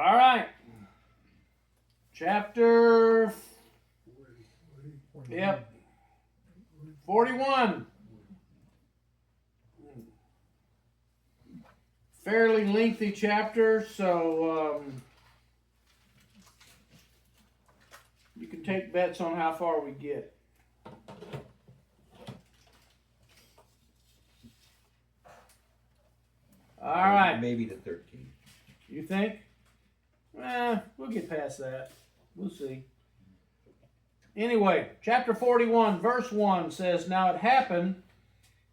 All right. Chapter, yep, 41. Fairly lengthy chapter, so you can take bets on how far we get. All right. Maybe to 13. You think? We'll get past that. We'll see. Anyway, chapter 41, verse 1 says, Now it happened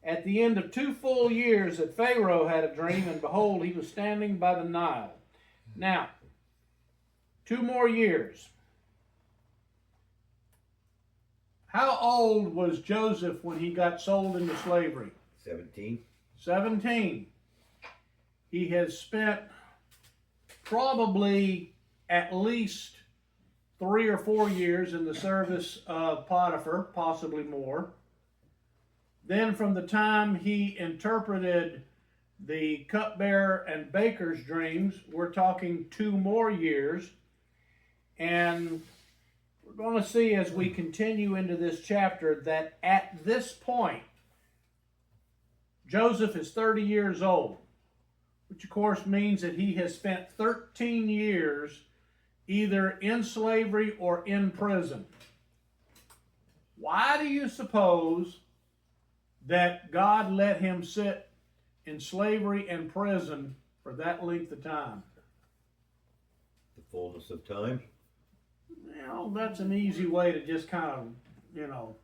at the end of 2 full years that Pharaoh had a dream, and behold, he was standing by the Nile. Now, 2 more years. How old was Joseph when he got sold into slavery? 17. 17. He has spent probably at least 3 or 4 years in the service of Potiphar, possibly more. Then from the time he interpreted the cupbearer and baker's dreams, we're talking 2 more years. And we're going to see as we continue into this chapter that at this point, Joseph is 30 years old, which of course means that he has spent 13 years either in slavery or in prison. Why do you suppose that God let him sit in slavery and prison for that length of time? The fullness of time. You know, that's an easy way to just kind of,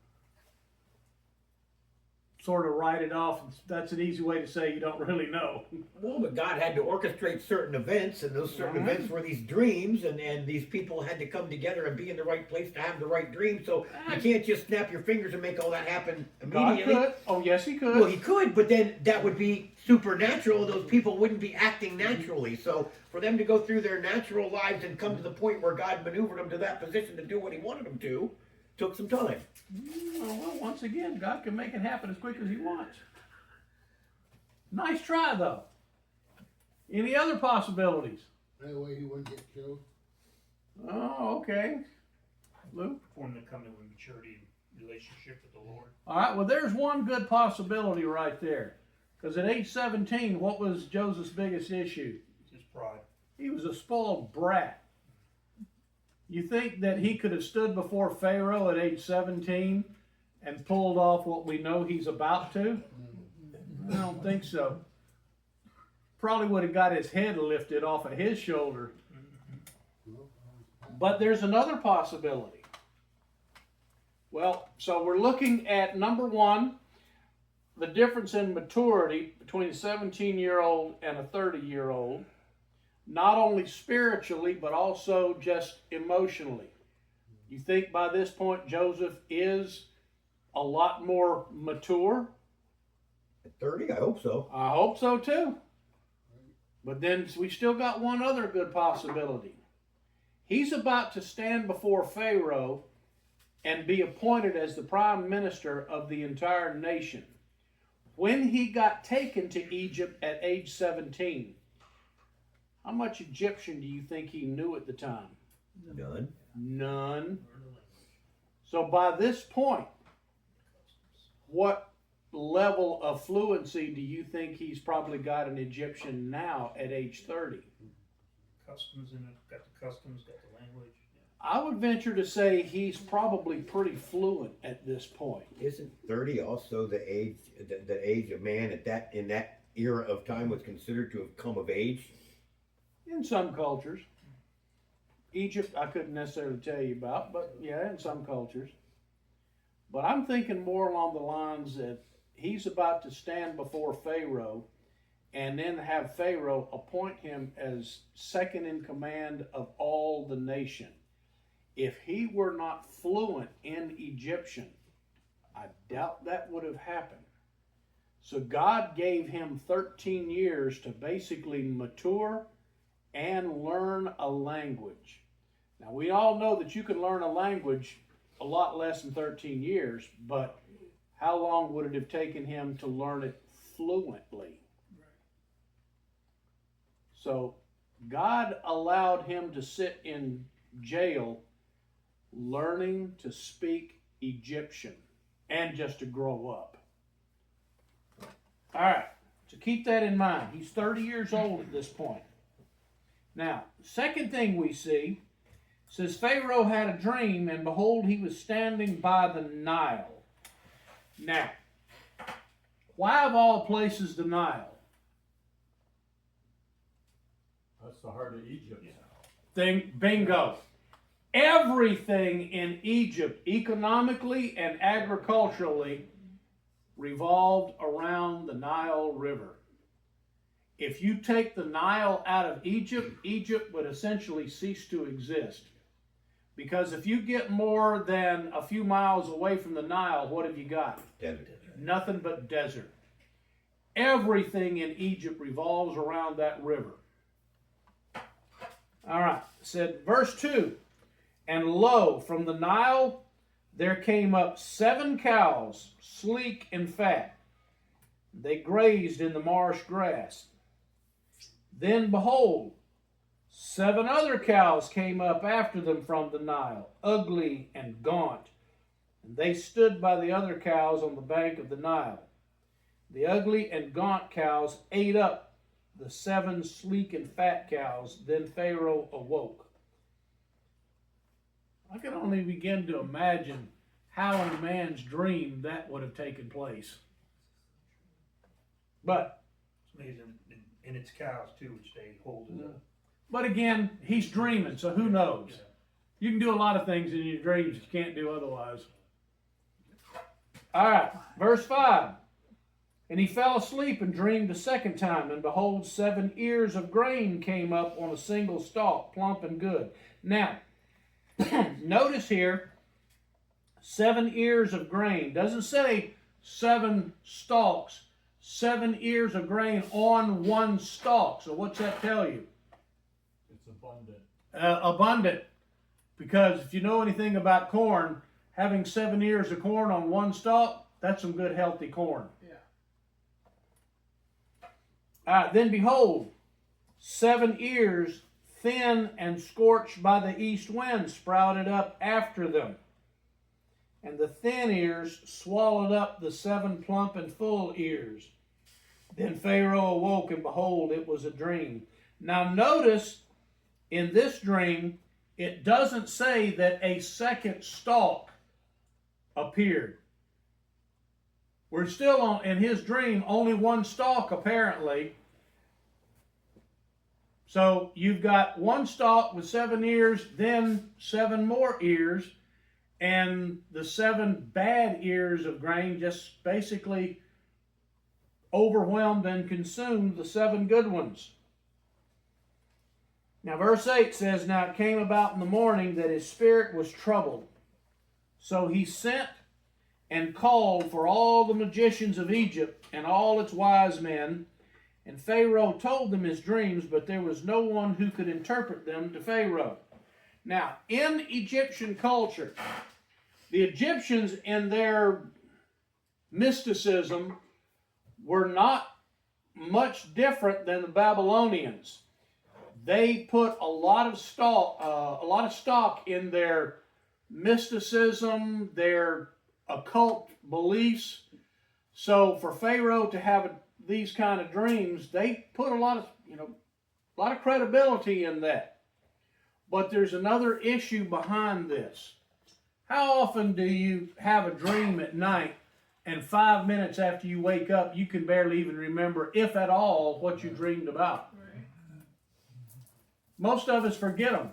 sort of write it off. That's an easy way to say you don't really know. Well, but God had to orchestrate certain events, and those certain events were these dreams, and these people had to come together and be in the right place to have the right dream. So you can't just snap your fingers and make all that happen immediately. God could. Oh, yes, he could. Well, he could, but then that would be supernatural. Those people wouldn't be acting naturally. So for them to go through their natural lives and come to the point where God maneuvered them to that position to do what he wanted them to, took some time. Well, once again, God can make it happen as quick as he wants. Nice try, though. Any other possibilities? That way he wouldn't get killed. Oh, okay. Luke? For him to come to a maturity relationship with the Lord. All right, well, there's one good possibility right there. Because at age 17, what was Joseph's biggest issue? His pride. He was a spoiled brat. You think that he could have stood before Pharaoh at age 17 and pulled off what we know he's about to? I don't think so. Probably would have got his head lifted off of his shoulder. But there's another possibility. Well, so we're looking at number 1, the difference in maturity between a 17-year-old and a 30-year-old. Not only spiritually, but also just emotionally. You think by this point Joseph is a lot more mature? At 30, I hope so. I hope so too. But then we still got one other good possibility. He's about to stand before Pharaoh and be appointed as the prime minister of the entire nation. When he got taken to Egypt at age 17, how much Egyptian do you think he knew at the time? None. None. So by this point, what level of fluency do you think he's probably got in Egyptian now at age 30? Customs in it, got the customs, got the language. I would venture to say he's probably pretty fluent at this point. Isn't 30 also the age of man in that era of time was considered to have come of age? In some cultures. Egypt, I couldn't necessarily tell you about, but yeah, in some cultures. But I'm thinking more along the lines that he's about to stand before Pharaoh and then have Pharaoh appoint him as second in command of all the nation. If he were not fluent in Egyptian, I doubt that would have happened. So God gave him 13 years to basically mature and learn a language. Now, we all know that you can learn a language a lot less than 13 years, but how long would it have taken him to learn it fluently? So God allowed him to sit in jail learning to speak Egyptian and just to grow up. All right, so keep that in mind. He's 30 years old at this point. Now, second thing we see says Pharaoh had a dream, and behold, he was standing by the Nile. Now, why of all places the Nile? That's the heart of Egypt. Bingo. Everything in Egypt, economically and agriculturally, revolved around the Nile River. If you take the Nile out of Egypt, Egypt would essentially cease to exist. Because if you get more than a few miles away from the Nile, what have you got? Desert. Nothing but desert. Everything in Egypt revolves around that river. All right, it said, verse 2, and lo, from the Nile there came up 7 cows, sleek and fat. They grazed in the marsh grass. Then behold, 7 other cows came up after them from the Nile, ugly and gaunt. And they stood by the other cows on the bank of the Nile. The ugly and gaunt cows ate up the 7 sleek and fat cows. Then Pharaoh awoke. I can only begin to imagine how in a man's dream that would have taken place. But It's amazing, and it's cows too, which they hold it up. But again, he's dreaming, so who knows? Yeah. You can do a lot of things in your dreams you can't do otherwise. All right, verse 5. And he fell asleep and dreamed a second time, and behold, 7 ears of grain came up on a single stalk, plump and good. Now, notice here, 7 ears of grain. Doesn't say 7 stalks, 7 ears of grain on one stalk. So what's that tell you? It's abundant. Abundant. Because if you know anything about corn, having 7 ears of corn on one stalk, that's some good healthy corn. Then behold, 7 ears, thin and scorched by the east wind, sprouted up after them. And the thin ears swallowed up the 7 plump and full ears. Then Pharaoh awoke, and behold, it was a dream. Now notice, in this dream, it doesn't say that a second stalk appeared. We're still on, in his dream, only one stalk apparently. So you've got one stalk with 7 ears, then 7 more ears, and the 7 bad ears of grain just basically overwhelmed and consumed the 7 good ones. Now verse 8 says, now it came about in the morning that his spirit was troubled. So he sent and called for all the magicians of Egypt and all its wise men. And Pharaoh told them his dreams, but there was no one who could interpret them to Pharaoh. Now, in Egyptian culture, the Egyptians in their mysticism were not much different than the Babylonians. They put a lot of stock in their mysticism, their occult beliefs. So for Pharaoh to have these kind of dreams, they put a lot of credibility in that. But there's another issue behind this. How often do you have a dream at night and 5 minutes after you wake up, you can barely even remember, if at all, what you dreamed about? Right. Most of us forget them.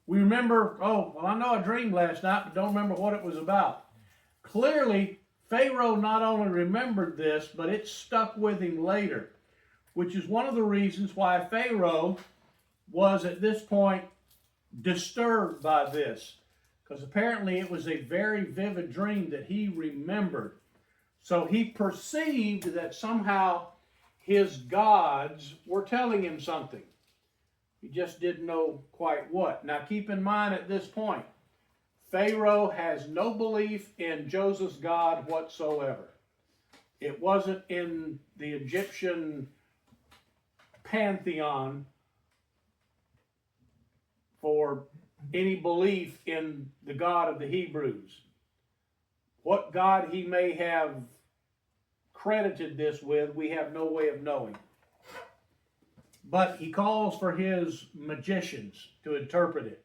We remember, oh, well, I know I dreamed last night, but don't remember what it was about. Clearly, Pharaoh not only remembered this, but it stuck with him later, which is one of the reasons why Pharaoh was at this point disturbed by this, because apparently it was a very vivid dream that he remembered. So he perceived that somehow his gods were telling him something. He just didn't know quite what. Now keep in mind at this point, Pharaoh has no belief in Joseph's God whatsoever. It wasn't in the Egyptian pantheon for any belief in the God of the Hebrews. What God he may have credited this with, we have no way of knowing. But he calls for his magicians to interpret it.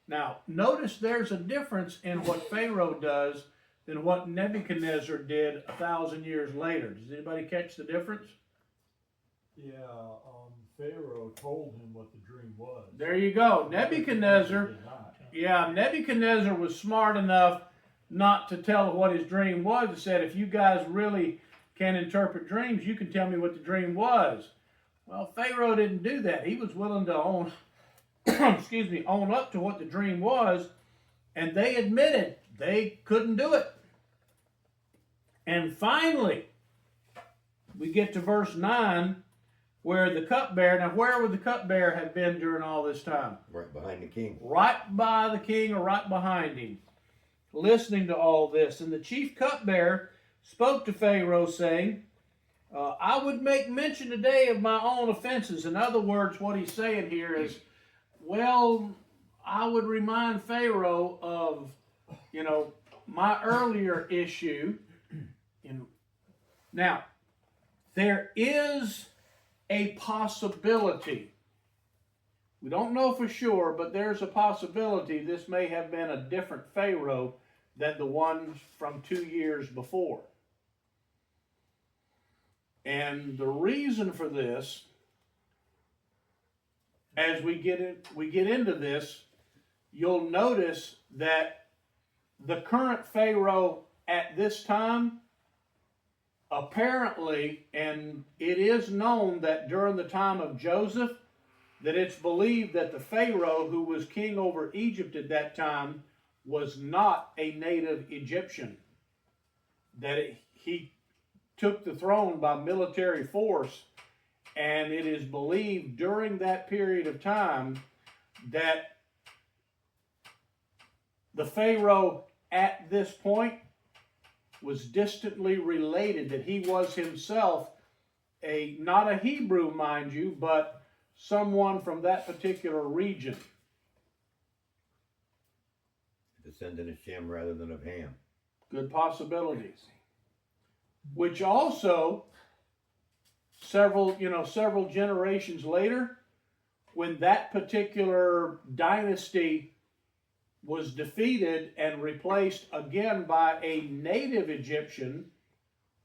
Now, notice there's a difference in what Pharaoh does than what Nebuchadnezzar did 1,000 years later. Does anybody catch the difference? Yeah, Pharaoh told him what the dream was. There you go. Nebuchadnezzar, Did not. yeah, Nebuchadnezzar was smart enough not to tell what his dream was. He said, if you guys really can interpret dreams, you can tell me what the dream was. Well, Pharaoh didn't do that. He was willing to own up to what the dream was, and they admitted they couldn't do it. And finally, we get to verse 9, where the cupbearer, now where would the cupbearer have been during all this time? Right behind the king. Right by the king or right behind him, listening to all this. And the chief cupbearer spoke to Pharaoh, saying, I would make mention today of my own offenses. In other words, what he's saying here is, well, I would remind Pharaoh of, my earlier issue. Now, there is a possibility. We don't know for sure, but there's a possibility this may have been a different Pharaoh than the ones from 2 years before. And the reason for this, as we get into this, you'll notice that the current Pharaoh at this time, apparently, and it is known that during the time of Joseph, that it's believed that the Pharaoh who was king over Egypt at that time was not a native Egyptian. That he took the throne by military force, and it is believed during that period of time that the Pharaoh at this point was distantly related, that he was himself not a Hebrew, mind you, but someone from that particular region. Descendant of Shem rather than of Ham. Good possibilities. Which also, several generations later, when that particular dynasty was defeated and replaced again by a native Egyptian,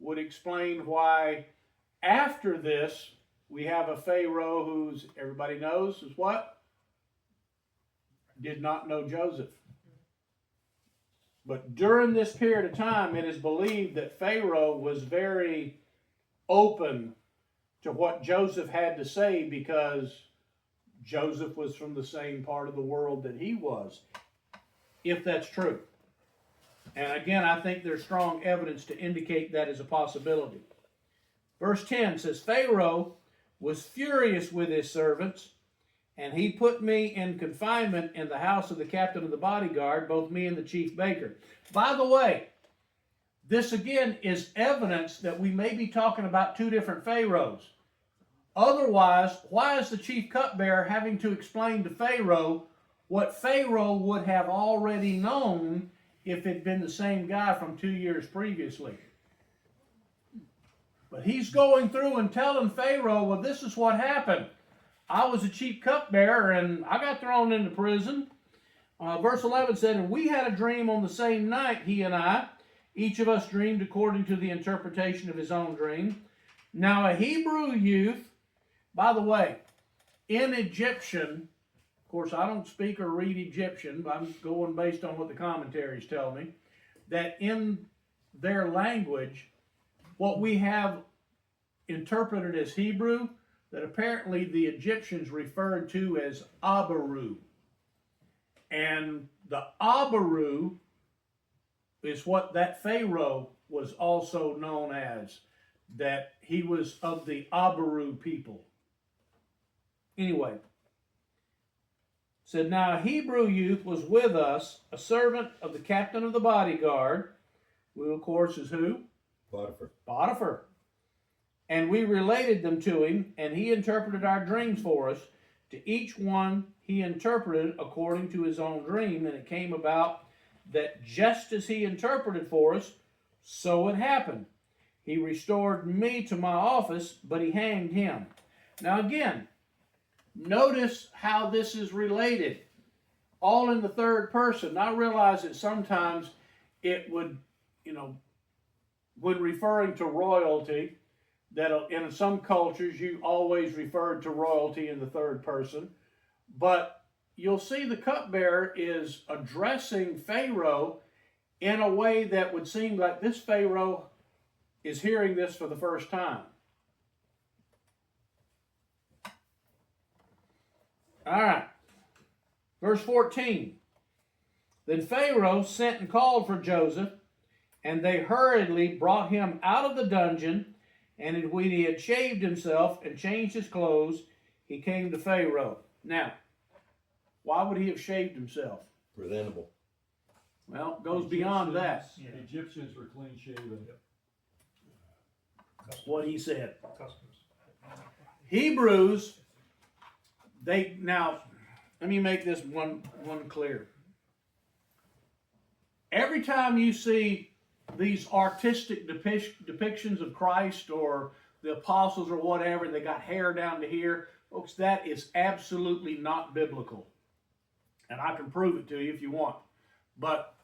would explain why after this we have a Pharaoh who's, everybody knows, is what? Did not know Joseph. But during this period of time, it is believed that Pharaoh was very open to what Joseph had to say, because Joseph was from the same part of the world that he was, if that's true. And again, I think there's strong evidence to indicate that is a possibility. Verse 10 says, Pharaoh was furious with his servants, and he put me in confinement in the house of the captain of the bodyguard, both me and the chief baker. By the way, this again is evidence that we may be talking about two different Pharaohs. Otherwise, why is the chief cupbearer having to explain to Pharaoh what Pharaoh would have already known if it had been the same guy from 2 years previously? But he's going through and telling Pharaoh, well, this is what happened. I was a chief cupbearer, and I got thrown into prison. Verse 11 said, and we had a dream on the same night, he and I. Each of us dreamed according to the interpretation of his own dream. Now a Hebrew youth, by the way, in Egyptian, of course I don't speak or read Egyptian, but I'm going based on what the commentaries tell me, that in their language, what we have interpreted as Hebrew, that apparently the Egyptians referred to as Abaru. And the Abaru is what that Pharaoh was also known as, that he was of the Abaru people. Anyway, said, now a Hebrew youth was with us, a servant of the captain of the bodyguard, who of course is who? Potiphar. And we related them to him, and he interpreted our dreams for us. To each one he interpreted according to his own dream, and it came about that just as he interpreted for us, so it happened. He restored me to my office, but he hanged him. Now again, notice how this is related. All in the third person. I realize that sometimes it would, when referring to royalty, that in some cultures you always referred to royalty in the third person. But you'll see the cupbearer is addressing Pharaoh in a way that would seem like this Pharaoh is hearing this for the first time. All right. Verse 14. Then Pharaoh sent and called for Joseph, and they hurriedly brought him out of the dungeon, and when he had shaved himself and changed his clothes, he came to Pharaoh. Now, why would he have shaved himself? Presentable. Well, it goes beyond that. Yeah. Egyptians were clean shaven. What he said. Customs. Hebrews, now, let me make this one clear. Every time you see these artistic depictions of Christ or the apostles or whatever, and they got hair down to here, folks, that is absolutely not biblical. And I can prove it to you if you want. But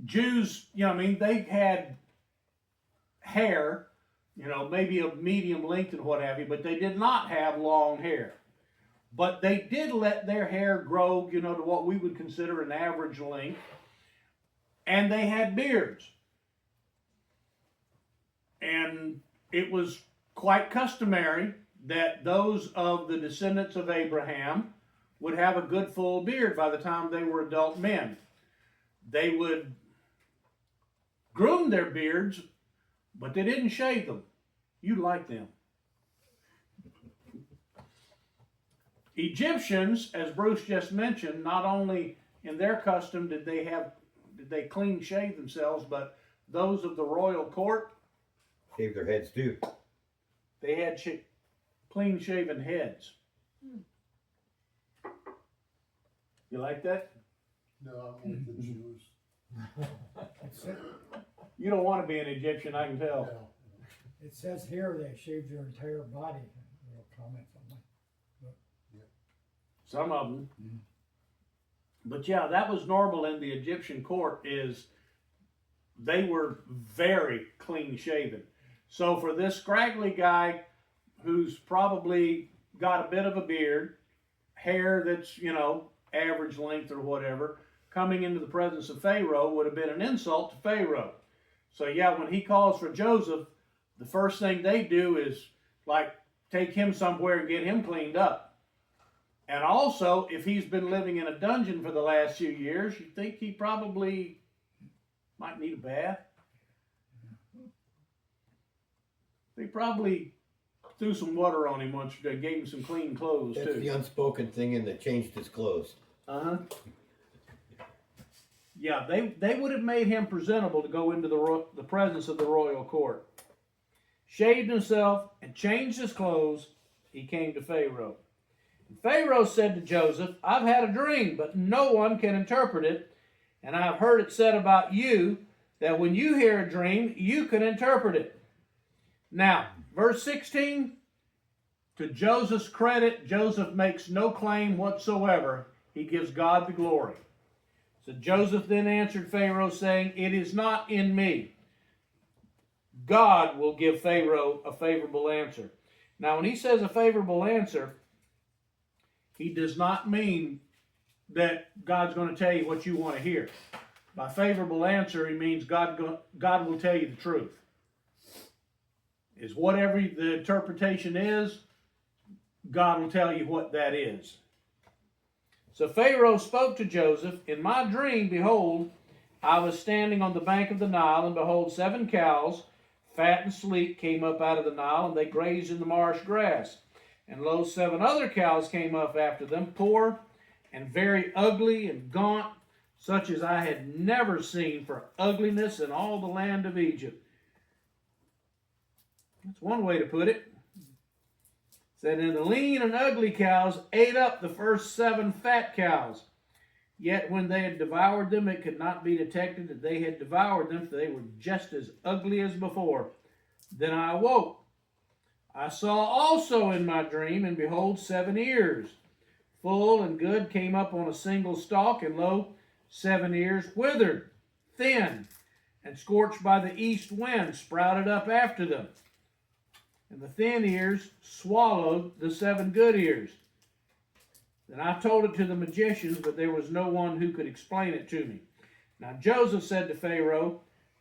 Jews, they had hair, maybe a medium length and what have you, but they did not have long hair. But they did let their hair grow, to what we would consider an average length. And they had beards. And it was quite customary that those of the descendants of Abraham would have a good full beard by the time they were adult men. They would groom their beards, but they didn't shave them. You like them. Egyptians, as Bruce just mentioned, not only in their custom did they clean shave themselves, but those of the royal court, Shave their heads too. they had clean shaven heads. You like that? No, I'm with the Jews. You don't want to be an Egyptian, I can tell. No. It says here they shaved their entire body. Little comment on that. Some of them. But yeah, that was normal in the Egyptian court, is they were very clean shaven. So for this scraggly guy who's probably got a bit of a beard, hair that's, average length or whatever, coming into the presence of Pharaoh would have been an insult to Pharaoh. So yeah, when he calls for Joseph, the first thing they do is take him somewhere and get him cleaned up. And also, if he's been living in a dungeon for the last few years, you think he probably might need a bath. They probably threw some water on him once, they gave him some clean clothes That's too. the unspoken thing, and that changed his clothes. Uh-huh. Yeah, they would have made him presentable to go into the presence of the royal court. Shaved himself and changed his clothes, he came to Pharaoh. And Pharaoh said to Joseph, I've had a dream, but no one can interpret it, and I've heard it said about you that when you hear a dream, you can interpret it. Now, verse 16, to Joseph's credit, Joseph makes no claim whatsoever. He gives God the glory. So Joseph then answered Pharaoh, saying, it is not in me. God will give Pharaoh a favorable answer. Now, when he says a favorable answer, he does not mean that God's going to tell you what you want to hear. By favorable answer, he means God will tell you the truth. Is whatever the interpretation is, God will tell you what that is. So Pharaoh spoke to Joseph, in my dream, behold, I was standing on the bank of the Nile, and behold, 7 cows, fat and sleek, came up out of the Nile, and they grazed in the marsh grass. And lo, 7 other cows came up after them, poor and very ugly and gaunt, such as I had never seen for ugliness in all the land of Egypt. That's one way to put it. said, and the lean and ugly cows ate up the first 7 fat cows. Yet when they had devoured them, it could not be detected that they had devoured them, for they were just as ugly as before. Then I awoke. I saw also in my dream, and behold, 7 ears, full and good, came up on a single stalk, and lo, 7 ears withered, thin, and scorched by the east wind, sprouted up after them. And the thin ears swallowed the 7 good ears. Then I told it to the magicians, but there was no one who could explain it to me. Now Joseph said to Pharaoh,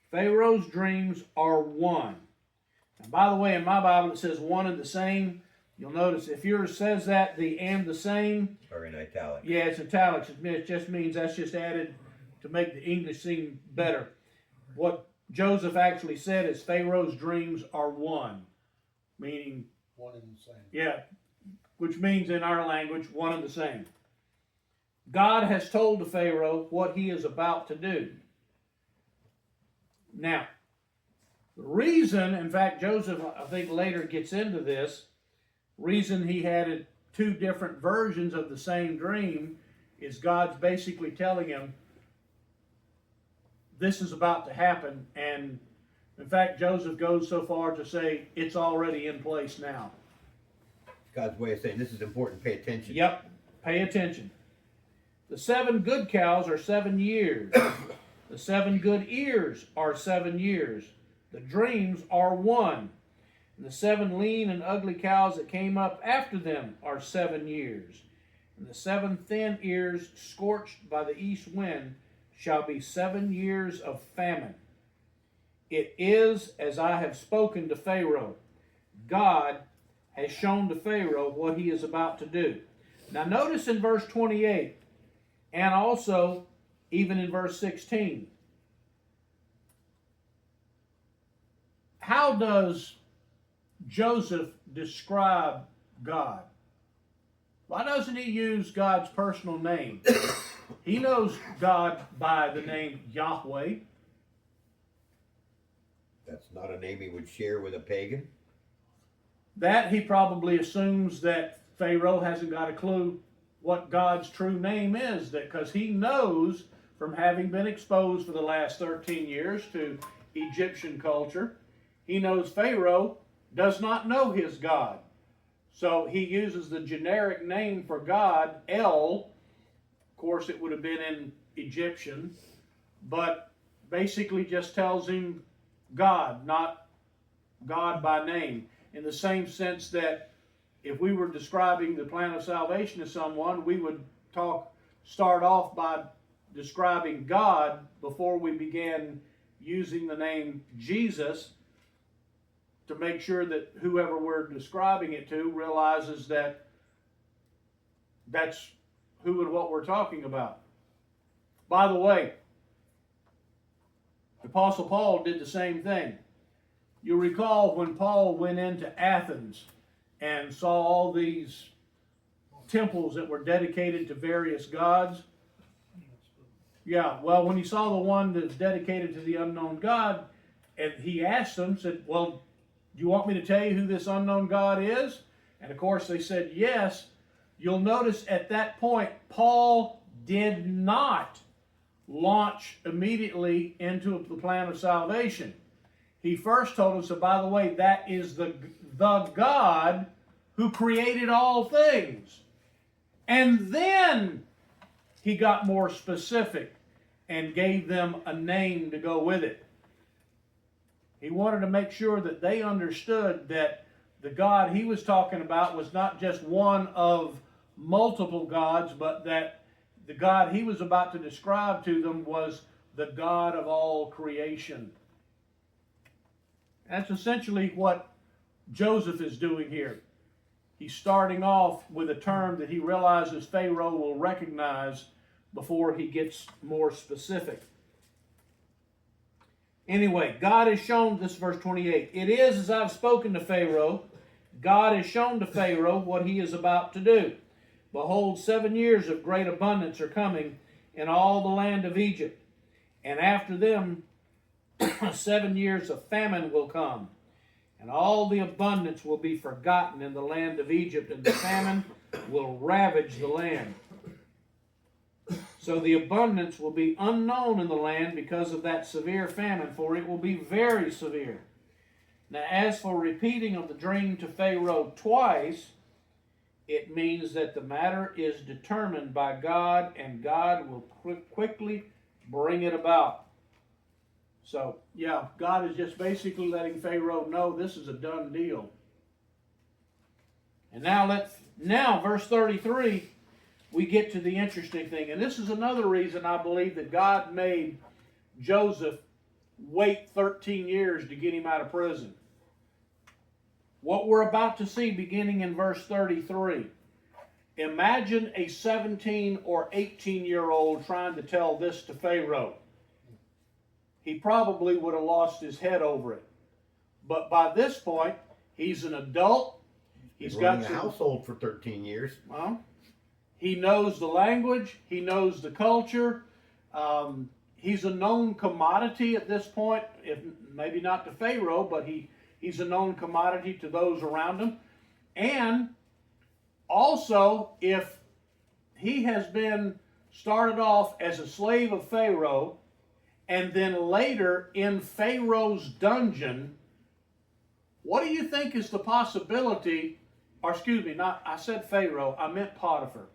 Pharaoh's dreams are one. And by the way, in my Bible it says one and the same. You'll notice if yours says that, the and the same. Or in italics. Yeah, it's italics. It just means that's just added to make the English seem better. What Joseph actually said is Pharaoh's dreams are one. Meaning, One and the same. yeah, which means in our language, one and the same. God has told the Pharaoh what he is about to do. Now, the reason, in fact, Joseph, I think later gets into this, reason he had 2 different versions of the same dream is God's basically telling him this is about to happen, and in fact, Joseph goes so far to say it's already in place now. God's way of saying this is important, pay attention. Yep, pay attention. The 7 good cows are 7 years. The 7 good ears are 7 years. The dreams are 1. And the 7 lean and ugly cows that came up after them are 7 years. And the 7 thin ears scorched by the east wind shall be 7 years of famine. It is as I have spoken to Pharaoh. God has shown to Pharaoh what he is about to do. Now notice in verse 28, and also even in verse 16, how does Joseph describe God? Why doesn't he use God's personal name? He knows God by the name Yahweh. That's not a name he would share with a pagan. That he probably assumes that Pharaoh hasn't got a clue what God's true name is, because he knows from having been exposed for the last 13 years to Egyptian culture, he knows Pharaoh does not know his God. So he uses the generic name for God, El. Of course, it would have been in Egyptian, but basically just tells him God, not God by name. In the same sense that if we were describing the plan of salvation to someone, we would start off by describing God before we began using the name Jesus, to make sure that whoever we're describing it to realizes that that's who and what we're talking about. By the way, the Apostle Paul did the same thing. You'll recall when Paul went into Athens and saw all these temples that were dedicated to various gods. Yeah, well, when he saw the one that's dedicated to the unknown God, and he asked them, said, well, do you want me to tell you who this unknown God is? And of course they said yes. You'll notice at that point, Paul did not launch immediately into the plan of salvation. He first told us, so by the way, that is the God who created all things. And then he got more specific and gave them a name to go with it. He wanted to make sure that they understood that the God he was talking about was not just one of multiple gods, but that the God he was about to describe to them was the God of all creation. That's essentially what Joseph is doing here. He's starting off with a term that he realizes Pharaoh will recognize before he gets more specific. Anyway, God has shown, this is verse 28, it is as I've spoken to Pharaoh, God has shown to Pharaoh what he is about to do. Behold, 7 years of great abundance are coming in all the land of Egypt, and after them 7 years of famine will come. and all the abundance will be forgotten in the land of Egypt, and the famine will ravage the land. So the abundance will be unknown in the land because of that severe famine, for it will be very severe. Now, as for repeating of the dream to Pharaoh twice, it means that the matter is determined by God, and God will quickly bring it about. So, yeah, God is just basically letting Pharaoh know this is a done deal. And now verse 33, we get to the interesting thing. And this is another reason I believe that God made Joseph wait 13 years to get him out of prison. What we're about to see beginning in verse 33. Imagine a 17 or 18-year-old trying to tell this to Pharaoh. He probably would have lost his head over it. But by this point, he's an adult. He's got running a household for 13 years. Well, he knows the language. He knows the culture. He's a known commodity at this point, if maybe not to Pharaoh, but he's a known commodity to those around him. And also, if he has been started off as a slave of Pharaoh, and then later in Pharaoh's dungeon, what do you think is the possibility, or excuse me, I said Pharaoh, I meant Potiphar.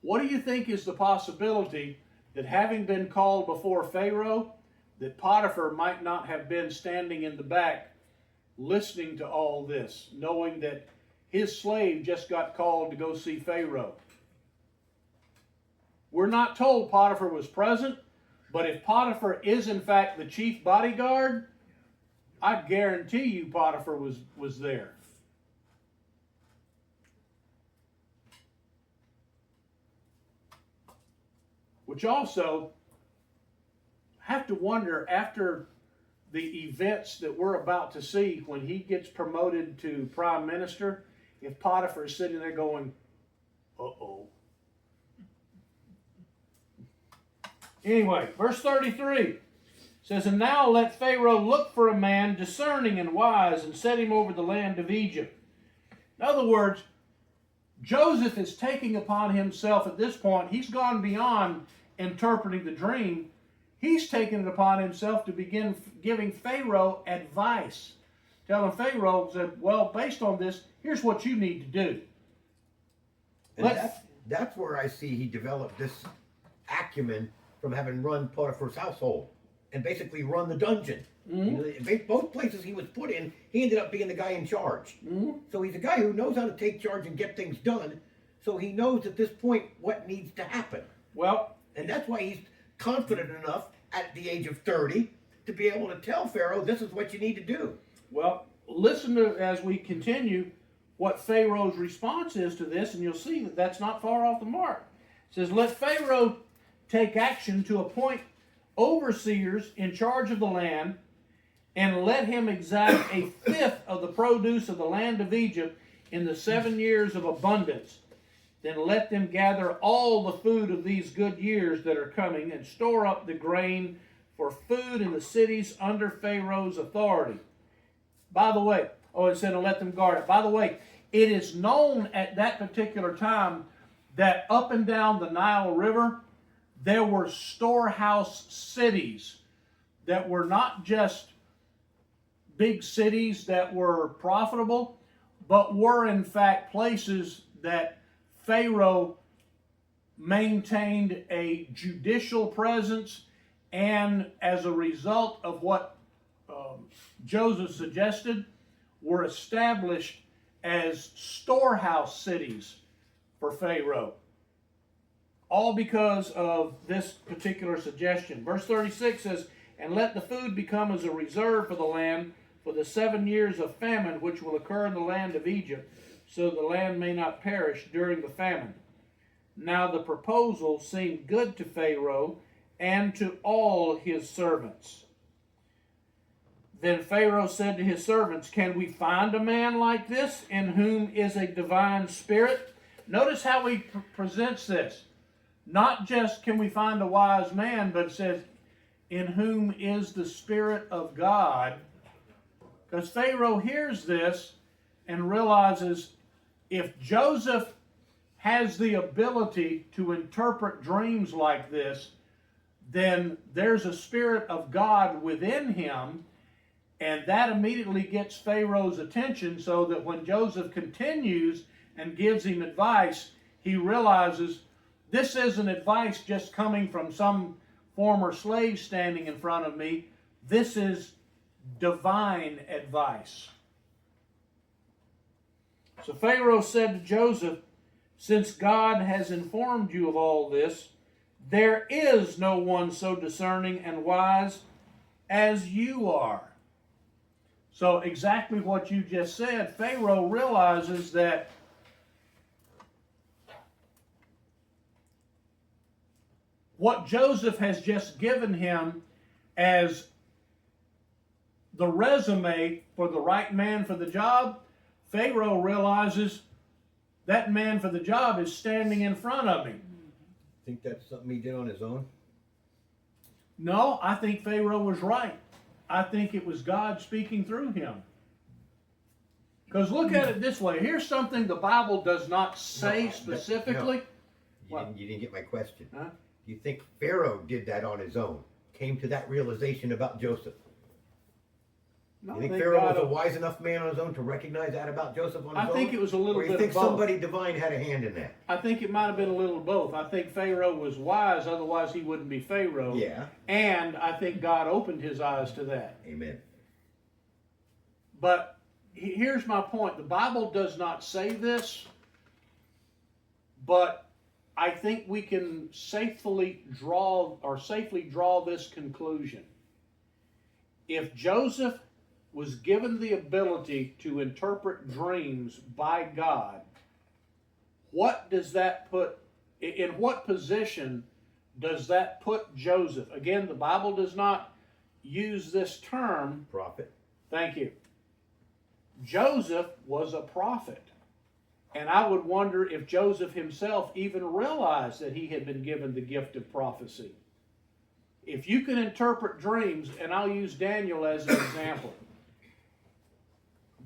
What do you think is the possibility that having been called before Pharaoh, that Potiphar might not have been standing in the back listening to all this, knowing that his slave just got called to go see Pharaoh? We're not told Potiphar was present, but if Potiphar is in fact the chief bodyguard, I guarantee you Potiphar was there. Which also, I have to wonder, after the events that we're about to see, when he gets promoted to prime minister, if Potiphar is sitting there going, uh-oh. Anyway, verse 33 says, "And now let Pharaoh look for a man discerning and wise, and set him over the land of Egypt." In other words, Joseph is taking upon himself at this point, he's gone beyond interpreting the dream. He's taken it upon himself to begin giving Pharaoh advice. Telling Pharaoh that, well, based on this, here's what you need to do. And that's where I see he developed this acumen from having run Potiphar's household and basically run the dungeon. Mm-hmm. You know, both places he was put in, he ended up being the guy in charge. Mm-hmm. So he's a guy who knows how to take charge and get things done. So he knows at this point what needs to happen. Well, And that's why he's confident enough at the age of 30 to be able to tell Pharaoh, this is what you need to do. Well, listen to, as we continue, what Pharaoh's response is to this, and you'll see that that's not far off the mark. It says, "Let Pharaoh take action to appoint overseers in charge of the land, and let him exact a fifth of the produce of the land of Egypt in the 7 years of abundance. Then let them gather all the food of these good years that are coming, and store up the grain for food in the cities under Pharaoh's authority." By the way, it said, "And let them guard it." By the way, it is known at that particular time that up and down the Nile River, there were storehouse cities that were not just big cities that were profitable, but were in fact places that Pharaoh maintained a judicial presence, and as a result of what Joseph suggested, were established as storehouse cities for Pharaoh. All because of this particular suggestion. Verse 36 says, "And let the food become as a reserve for the land for the 7 years of famine which will occur in the land of Egypt, so the land may not perish during the famine." Now the proposal seemed good to Pharaoh and to all his servants. Then Pharaoh said to his servants, "Can we find a man like this in whom is a divine spirit?" Notice how he presents this. Not just can we find a wise man, but it says, "in whom is the Spirit of God." Because Pharaoh hears this and realizes if Joseph has the ability to interpret dreams like this, then there's a spirit of God within him, and that immediately gets Pharaoh's attention, so that when Joseph continues and gives him advice, he realizes this isn't advice just coming from some former slave standing in front of me. This is divine advice. So Pharaoh said to Joseph, since God has informed you of all this, there is no one so discerning and wise as you are. So exactly what you just said, Pharaoh realizes that what Joseph has just given him as the resume for the right man for the job, Pharaoh realizes that man for the job is standing in front of him. Think that's something he did on his own? No, I think Pharaoh was right. I think it was God speaking through him. Because look at it this way. Here's something the Bible does not say specifically. You didn't get my question. Huh? You think Pharaoh did that on his own? Came to that realization about Joseph? No, You think I Pharaoh God- was a wise enough man on his own to recognize that about Joseph on his I own? think it was a little or you bit think of both. somebody divine had a hand in that? I think it might have been a little of both. I think Pharaoh was wise, otherwise he wouldn't be Pharaoh. Yeah. And I think God opened his eyes to that. Amen. But here's my point. The Bible does not say this, but I think we can safely draw this conclusion. If Joseph was given the ability to interpret dreams by God, what does that put, in what position does that put Joseph? Again, the Bible does not use this term. Prophet. Thank you. Joseph was a prophet. And I would wonder if Joseph himself even realized that he had been given the gift of prophecy. If you can interpret dreams, and I'll use Daniel as an example.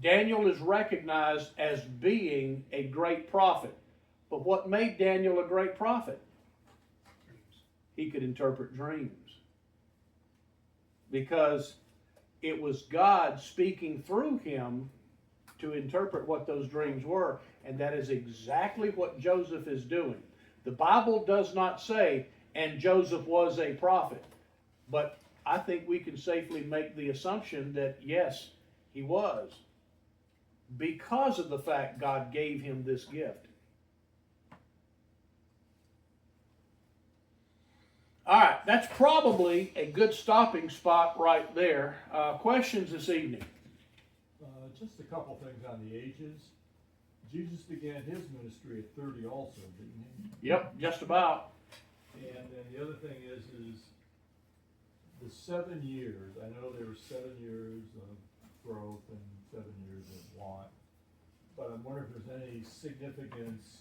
Daniel is recognized as being a great prophet. But what made Daniel a great prophet? He could interpret dreams. Because it was God speaking through him to interpret what those dreams were. And that is exactly what Joseph is doing. The Bible does not say, and Joseph was a prophet. But I think we can safely make the assumption that, yes, he was. Because of the fact God gave him this gift. All right, that's probably a good stopping spot right there. Questions this evening? Just a couple things on the ages. Jesus began his ministry at 30 also, didn't he? Yep, just about. And then the other thing is the 7 years. I know there were 7 years of growth and 7 years of want, but I'm wondering if there's any significance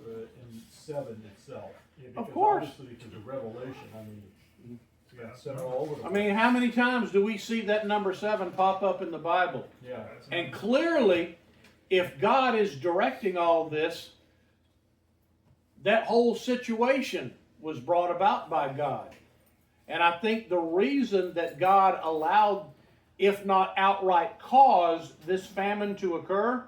in 7 itself. Yeah, Of course. Obviously, because of Revelation, I mean, you got 7 all over the I mean, how many times do we see that number 7 pop up in the Bible? yeah. And clearly, if God is directing all this, that whole situation was brought about by God. And I think the reason that God allowed, if not outright caused, this famine to occur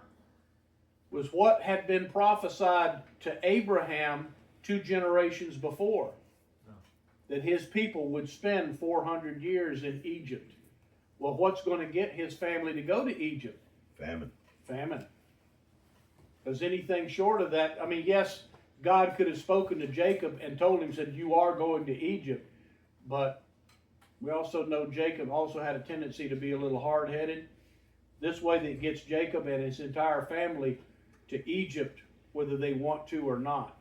was what had been prophesied to Abraham 2 generations before. That his people would spend 400 years in Egypt. Well, what's going to get his family to go to Egypt? Famine. Famine. Because anything short of that, I mean, yes, God could have spoken to Jacob and told him, said, you are going to Egypt. But we also know Jacob also had a tendency to be a little hard-headed. This way that gets Jacob and his entire family to Egypt, whether they want to or not.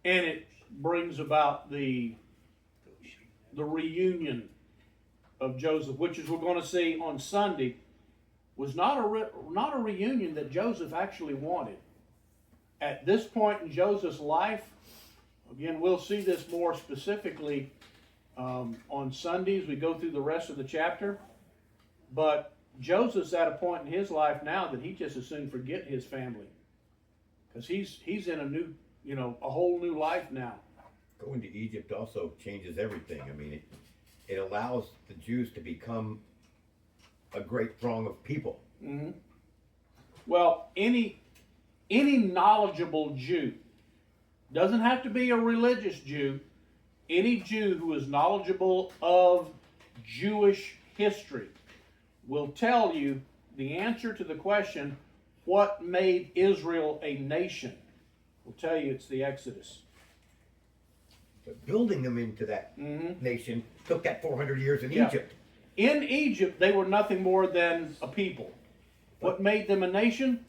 And it brings about the reunion of Joseph, which is we're going to see on Sunday, was not a reunion that Joseph actually wanted. At this point in Joseph's life, again, we'll see this more specifically On Sundays, we go through the rest of the chapter, but Joseph's at a point in his life now that he just as soon forget his family. Because he's in a new, a whole new life now. Going to Egypt also changes everything. I mean, it allows the Jews to become a great throng of people. Mm-hmm. Well, any knowledgeable Jew, doesn't have to be a religious Jew, any Jew who is knowledgeable of Jewish history will tell you the answer to the question, what made Israel a nation? Will tell you it's the Exodus. But building them into that nation took that 400 years in Yeah. Egypt. In Egypt, they were nothing more than a people. What made them a nation?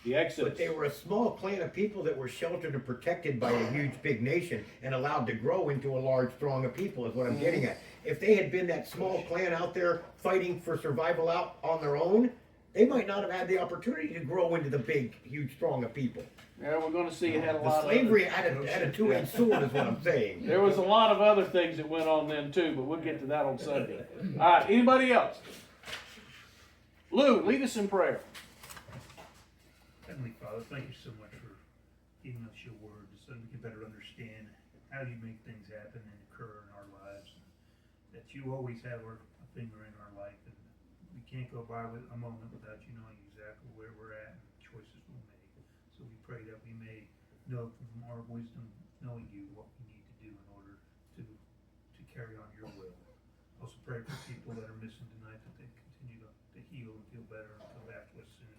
The Exodus. But they were a small clan of people that were sheltered and protected by a huge big nation and allowed to grow into a large throng of people is what I'm getting at. If they had been that small clan out there fighting for survival out on their own, they might not have had the opportunity to grow into the big, huge throng of people. Yeah, we're going to see it had a The lot slavery of... had a two-edged sword is what I'm saying. There was a lot of other things that went on then too, but we'll get to that on Sunday. All right, anybody else? Lou, lead us in prayer. Heavenly Father, thank you so much for giving us your word so that we can better understand how you make things happen and occur in our lives. And that you always have a finger in our life, and we can't go by with a moment without you knowing exactly where we're at and the choices we'll make. So we pray that we may know from our wisdom, knowing you, what we need to do in order to carry on your will. Also pray for people that are missing tonight, that they continue to heal and feel better and come back to us soon.